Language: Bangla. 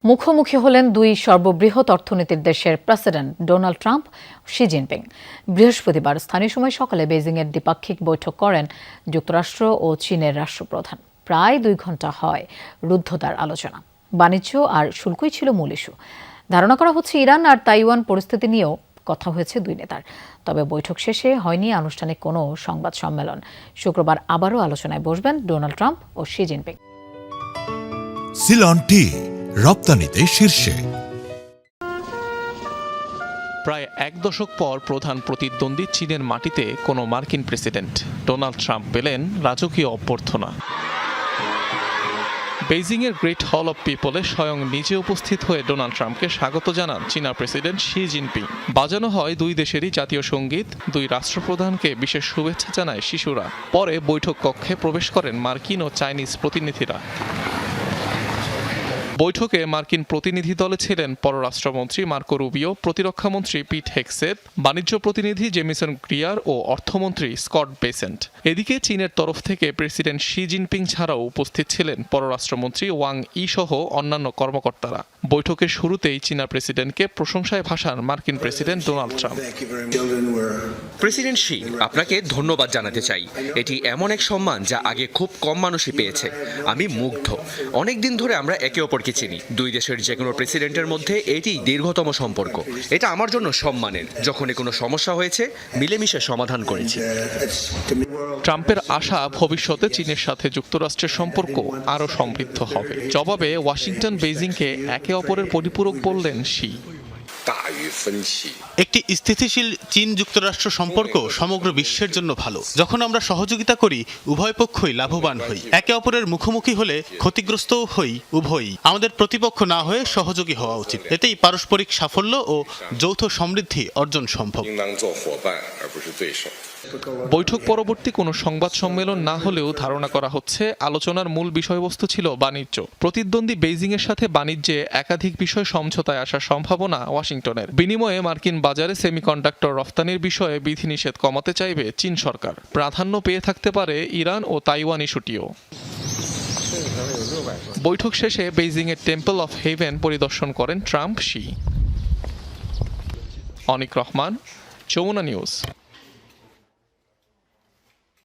মুখোমুখি হলেন দুই সর্ববৃহৎ অর্থনীতির দেশের president Donald Trump Xi Jinping. বৃহস্পতিবার স্থানীয় সময় সকালে বেইজিংয়ের দ্বিপাক্ষিক বৈঠক করেন যুক্তরাষ্ট্র ও চীনের রাষ্ট্রপ্রধান। প্রায় 2 ঘণ্টা হয় রুদ্ধদ্বার আলোচনা। বাণিজ্য আর শুল্কই ছিল মূল ইস্যু। ধারণা করা হচ্ছে ইরান আর তাইওয়ান পরিস্থিতি নিয়েও কথা হয়েছে দুই নেতার। তবে বৈঠক শেষে হয়নি আনুষ্ঠানিক কোনো সংবাদ সম্মেলন। শুক্রবার আবারও আলোচনায় বসবেন ডোনাল্ড ট্রাম্প ও শি জিনপিং। সিলন টি রপ্তানিতে শীর্ষে। প্রায় 1 দশক পর প্রধান প্রতিদ্বন্দ্বী চীনের মাটিতে কোনো মার্কিন প্রেসিডেন্ট ডোনাল্ড ট্রাম্প পেলেন রাজকীয় অভ্যর্থনা। বেইজিংয়ের গ্রেট হল অব পিপলে স্বয়ং নিজে উপস্থিত হয়ে ডোনাল্ড ট্রাম্পকে স্বাগত জানান চীনা প্রেসিডেন্ট শি জিনপিং। বাজানো হয় দুই দেশেরই জাতীয় সঙ্গীত, দুই রাষ্ট্রপ্রধানকে বিশেষ শুভেচ্ছা জানায় শিশুরা। পরে বৈঠক কক্ষে প্রবেশ করেন মার্কিন ও চাইনিজ প্রতিনিধিরা। বৈঠকে মার্কিন প্রতিনিধি দলে ছিলেন পররাষ্ট্রমন্ত্রী মার্কো রুবিও, প্রতিরক্ষামন্ত্রী পিট হেগসেথ, বাণিজ্য প্রতিনিধি জেমিসন গ্রিয়ার ও অর্থমন্ত্রী স্কট বেসেন্ট। এদিকে চীনের তরফ থেকে প্রেসিডেন্ট শি জিনপিং ছাড়াও উপস্থিত ছিলেন পররাষ্ট্রমন্ত্রী ওয়াং ই সহ অন্যান্য কর্মকর্তারা। বৈঠকের শুরুতেই চীনা প্রেসিডেন্টকে প্রশংসায় ভাসান মার্কিন president Donald Trump. President Xi, আপনাকে ধন্যবাদ জানাতে চাই। এটি এমন এক সম্মান যা আগে খুব কম মানুষই পেয়েছে। আমি মুগ্ধ। অনেক দিন ধরে আমরা একে অপরকে চিনি। দুই দেশের যে কোনো প্রেসিডেন্টের মধ্যে এটি দীর্ঘতম সম্পর্ক। এটা আমার জন্য সম্মানের। যখনই কোনো সমস্যা হয়েছে মিলেমিশে সমাধান করেছি। ট্রাম্পের আশা ভবিষ্যতে চীনের সাথে যুক্তরাষ্ট্রের সম্পর্ক আরও সমৃদ্ধ হবে। জবাবে ওয়াশিংটন বেইজিংকে একে অপরের পরিপূরক বললেন শি। একটি স্থিতিশীল চীন যুক্তরাষ্ট্র সম্পর্ক সমগ্র বিশ্বের জন্য ভালো। যখন আমরা সহযোগিতা করি উভয় পক্ষই লাভবান হই। একে অপরের মুখোমুখি হলে ক্ষতিগ্রস্তও হই উভয়ই। আমাদের প্রতিপক্ষ না হয়ে সহযোগী হওয়া উচিত। এতেই পারস্পরিক সাফল্য ও যৌথ সমৃদ্ধি অর্জন সম্ভব। বৈঠক পরবর্তী কোনো সংবাদ সম্মেলন না হলেও ধারণা করা হচ্ছে আলোচনার মূল বিষয়বস্তু ছিল বাণিজ্য। প্রতিদ্বন্দ্বী বেইজিংয়ের সাথে বাণিজ্যে একাধিক বিষয় সমঝোতায় আসার সম্ভাবনা ওয়াশিংটনের। বিনিময়ে মার্কিন বাজারে সেমিকন্ডাক্টর রফতানির বিষয়ে বিধিনিষেধ কমাতে চাইবে চীন সরকার। প্রাধান্য পেয়ে থাকতে পারে ইরান ও তাইওয়ান ইস্যুটিও। বৈঠক শেষে বেইজিংয়ের টেম্পল অফ হেভেন পরিদর্শন করেন Trump Xi. Anik Rahman, Jamuna news.